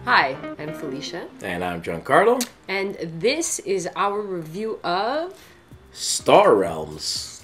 Hi, I'm Felicia. And I'm Giancarlo. And this is our review of Star Realms.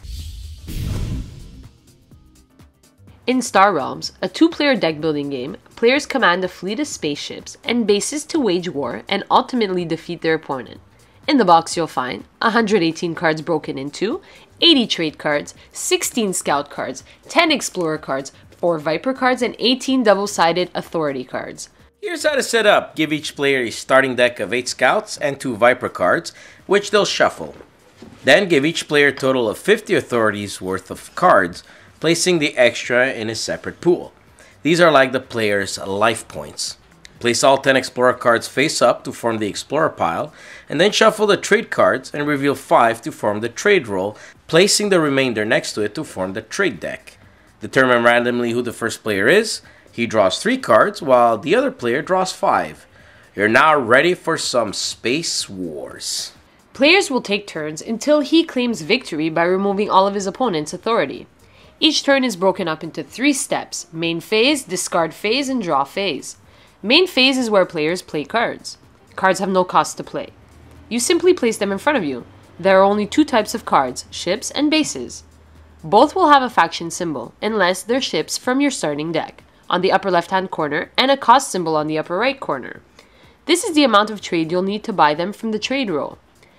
In Star Realms, a two-player deck-building game, players command a fleet of spaceships and bases to wage war and ultimately defeat their opponent. In the box you'll find 118 cards broken into, 80 trade cards, 16 scout cards, 10 explorer cards, 4 viper cards, and 18 double-sided authority cards. Here's how to set up. Give each player a starting deck of 8 scouts and 2 viper cards, which they'll shuffle. Then give each player a total of 50 authorities worth of cards, placing the extra in a separate pool. These are like the player's life points. Place all 10 explorer cards face up to form the explorer pile, and then shuffle the trade cards and reveal 5 to form the trade roll, placing the remainder next to it to form the trade deck. Determine randomly who the first player is. He draws 3 cards, while the other player draws 5. You're now ready for some Space Wars. Players will take turns until he claims victory by removing all of his opponent's authority. Each turn is broken up into 3 steps: main phase, discard phase, and draw phase. Main phase is where players play cards. Cards have no cost to play. You simply place them in front of you. There are only 2 types of cards, ships and bases. Both will have a faction symbol, unless they're ships from your starting deck, on the upper left-hand corner, and a cost symbol on the upper right corner. This is the amount of trade you'll need to buy them from the trade roll.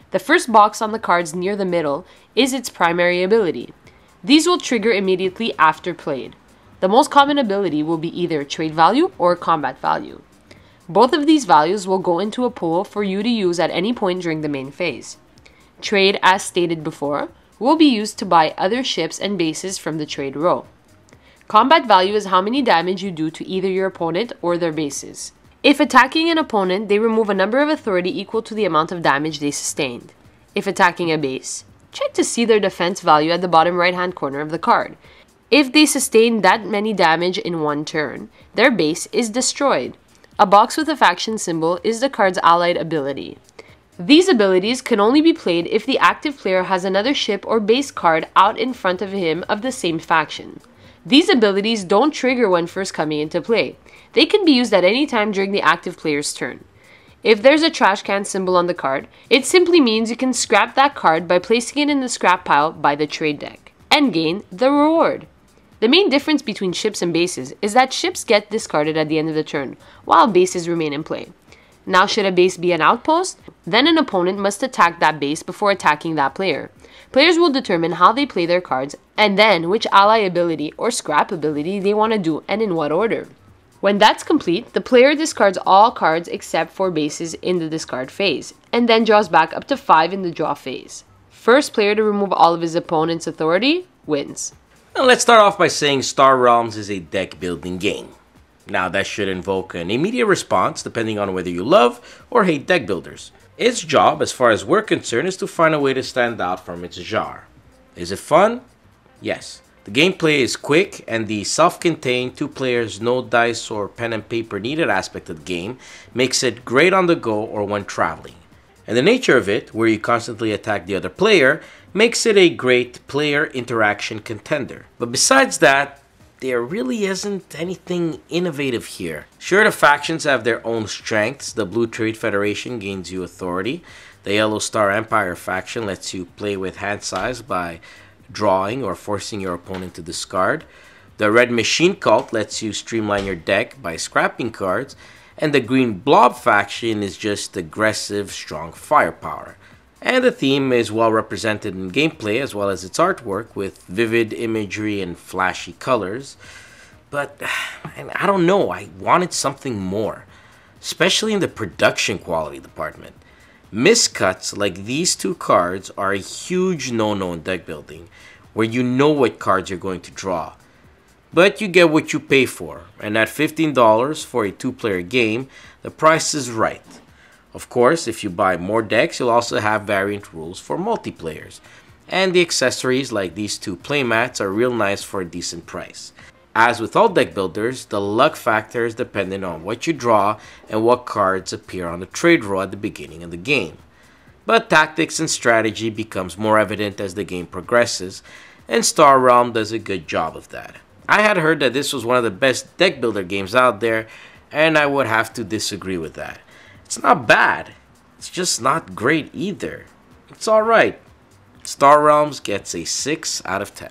The first box on the cards near the middle is its primary ability. These will trigger immediately after played. The most common ability will be either trade value or combat value. Both of these values will go into a pool for you to use at any point during the main phase. Trade, as stated before, will be used to buy other ships and bases from the trade row. Combat value is how many damage you do to either your opponent or their bases. If attacking an opponent, they remove a number of authority equal to the amount of damage they sustained. If attacking a base, check to see their defense value at the bottom right-hand corner of the card. If they sustain that many damage in one turn, their base is destroyed. A box with a faction symbol is the card's allied ability. These abilities can only be played if the active player has another ship or base card out in front of him of the same faction. These abilities don't trigger when first coming into play. They can be used at any time during the active player's turn. If there's a trash can symbol on the card, it simply means you can scrap that card by placing it in the scrap pile by the trade deck, and gain the reward. The main difference between ships and bases is that ships get discarded at the end of the turn, while bases remain in play. Now, should a base be an outpost, then an opponent must attack that base before attacking that player. Players will determine how they play their cards, and then which ally ability or scrap ability they want to do and in what order. When that's complete, the player discards all cards except for bases in the discard phase, and then draws back up to 5 in the draw phase. First player to remove all of his opponent's authority wins. Now let's start off by saying Star Realms is a deck building game. Now that should invoke an immediate response depending on whether you love or hate deck builders. Its job, as far as we're concerned, is to find a way to stand out from its genre. Is it fun? Yes. The gameplay is quick, and the self-contained 2 players, no dice or pen and paper needed aspect of the game makes it great on the go or when traveling. And the nature of it, where you constantly attack the other player, makes it a great player interaction contender. But besides that, there really isn't anything innovative here. Sure, the factions have their own strengths. The Blue Trade Federation gains you authority. The Yellow Star Empire faction lets you play with hand size by drawing or forcing your opponent to discard. The Red Machine Cult lets you streamline your deck by scrapping cards. And the Green Blob faction is just aggressive, strong firepower. And the theme is well represented in gameplay as well as its artwork with vivid imagery and flashy colors. But I don't know, I wanted something more, especially in the production quality department. Miscuts like these 2 cards are a huge no-no in deck building, where you know what cards you're going to draw. But you get what you pay for, and at $15 for a 2-player game, the price is right. Of course, if you buy more decks, you'll also have variant rules for multiplayers. And the accessories like these 2 playmats are real nice for a decent price. As with all deck builders, the luck factor is dependent on what you draw and what cards appear on the trade roll at the beginning of the game. But tactics and strategy becomes more evident as the game progresses, and Star Realm does a good job of that. I had heard that this was one of the best deck builder games out there, And I would have to disagree with that. It's not bad. It's just not great either. It's alright. Star Realms gets a 6 out of 10.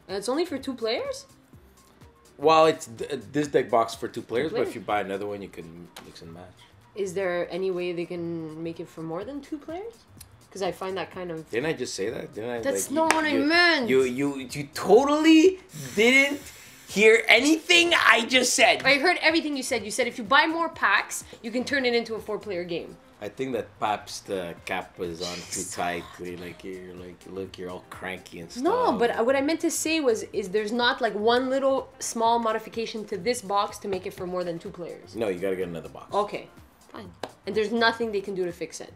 And it's only for 2 players? Well, it's this deck box for 2 players, but players? if you buy another one, you can mix and match. Is there any way they can make it for more than 2 players? Because I find that kind of... Didn't I just say that? Didn't I? That's not what I meant! You totally didn't hear anything I just said. I heard everything you said. You said if you buy more packs, you can turn it into a 4-player game. I think that perhaps the cap was on too tightly. You're all cranky and stuff. No, but what I meant to say is there's not like one little small modification to this box to make it for more than 2 players. No, you gotta get another box. Okay, fine. And there's nothing they can do to fix it.